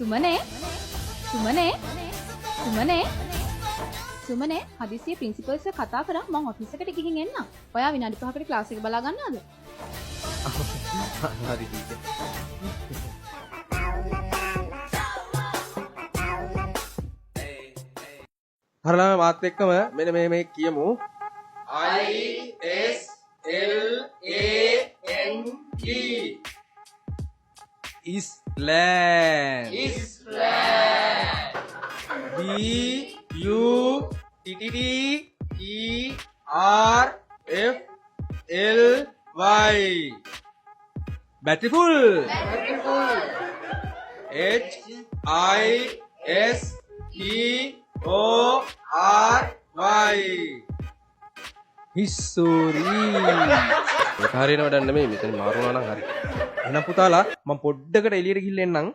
සුමනේ සුමනේ සුමනේ සුමනේ හදිසියේ principal sir කතා කරා මම ඔෆිස් එකට ගිහින් එන්නම්. ඔයා විනාඩි 5කට ක්ලාස් එක බලා ගන්නවද? හරි ටීචර්. හරලා මාත් එක්කම මෙන්න මේ කියමු. Island. Beautifly. Beautiful. History. History. ඒක හරියනව දැන් නෙමෙයි මෙතන මාරු වුණා නම් හරි. එහෙනම් පුතාලා මම පොඩ්ඩකට එළියට ගිහින් එන්නම්.